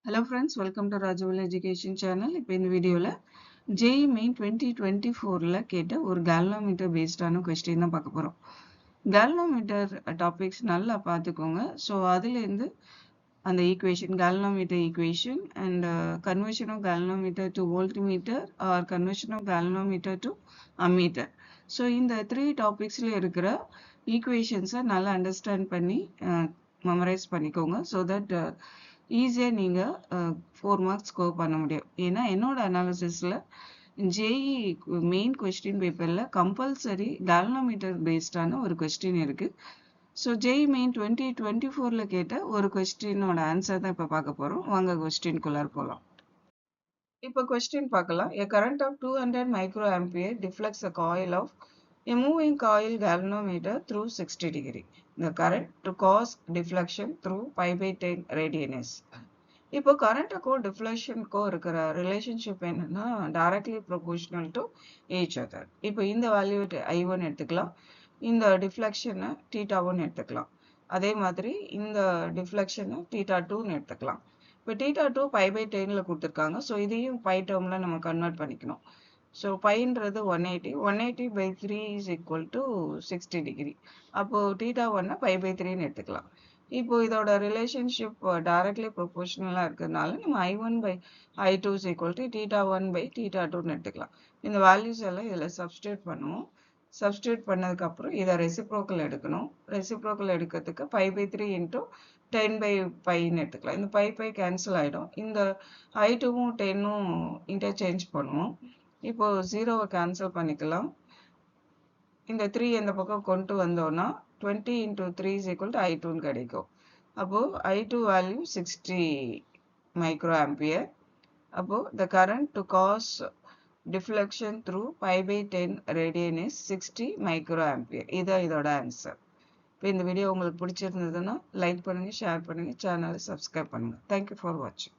Hello friends, welcome to Rajavali Education Channel. இப்போ இந்த வீடியோல JEE Main 2024ல கேட்ட ஒரு galvanometer based ஆன question தான் பார்க்க போறோம். galvanometer topics நல்லா பார்த்துக்கோங்க. ஸோ அதுலேருந்து அந்த equation, galvanometer equation and conversion of galvanometer to voltmeter or conversion of galvanometer to ammeter. So இந்த 3 topicsல இருக்கிற equations-அ நல்லா understand பண்ணி memorize பண்ணிக்கோங்க. So that ஈஸியாக நீங்கள் 4 மார்க்ஸ் ஸ்கோர் பண்ண முடியும். ஏன்னா என்னோட அனாலிசிஸில் ஜேஇ மெயின் கொஸ்டின் பேப்பரில் கம்பல்சரி galvanometer பேஸ்டான ஒரு கொஸ்டின் இருக்குது. ஸோ ஜேஇ மெயின் 2024ல் கேட்ட ஒரு கொஸ்டினோட ஆன்சர் தான் இப்போ பார்க்க போகிறோம். வாங்க கொஸ்டின்குள்ளார போகலாம். இப்போ கொஸ்டின் பார்க்கலாம். A current of 200 microampere deflects a coil of a moving coil galvanometer through 60 degree. The current to cause deflection through pi by 10 radians. இப்போ கரண்ட்டுக்கும் டிஃப்ளெக்ஷனுக்கும் இருக்கிற ரிலேஷன்ஷிப் என்னன்னா directly proportional to each other. இப்போ இந்த வேல்யூ I1 எடுத்துக்கலாம், இந்த டிஃப்ளெக்ஷனை θ1 எடுத்துக்கலாம், அதே மாதிரி இந்த டிஃப்ளெக்ஷனை θ2ன்னு எடுத்துக்கலாம். இப்போ θ2 பை பை 10ல கொடுத்துருக்காங்க. ஸோ இதையும் பை டேர்மில் நம்ம கன்வெர்ட் பண்ணிக்கணும். ஸோ பைன்றது 180 by 3 is equal to 60 degree. அப்போது θ1 பை பை 3ன்னு எடுத்துக்கலாம். இப்போ இதோட ரிலேஷன்ஷிப் டைரக்ட்லி ப்ரொபோர்ஷனலாக இருக்கிறதுனால நம்ம I1 by I2 is equal to θ1 by θ2ன்னு எடுத்துக்கலாம். இந்த வேல்யூஸ் எல்லாம் இதில் சப்ஸ்டியூட் பண்ணுவோம். சப்ஸ்டியூட் பண்ணதுக்கப்புறம் இதை ரெசிப்ரோக்கல் எடுக்கணும். ரெசிப்ரோக்கல் எடுக்கிறதுக்கு பை பை 3 இன்ட்டு 10 by பைன்னு எடுத்துக்கலாம். இந்த பை கேன்சல் ஆகிடும். இந்த I2வும் 10ம் இன்டர்சேஞ்ச் பண்ணுவோம். இப்போ 0வை கேன்சல் பண்ணிக்கலாம். இந்த 3 இந்த பக்கம் கொண்டு வந்தோம்னா 20 into 3 is equal to I2ன்னு கிடைக்கும். அப்போது I2 வேல்யூ 60 microampere. அப்போது the current to cause deflection through pi by 10 radian is 60 microampere. இதான் இதோட ஆன்சர். இப்போ இந்த வீடியோ உங்களுக்கு பிடிச்சிருந்ததுன்னா லைக் பண்ணுங்கள், ஷேர் பண்ணுங்கள், சேனலை சப்ஸ்கிரைப் பண்ணுங்கள். தேங்க்யூ ஃபார் வாட்சிங்.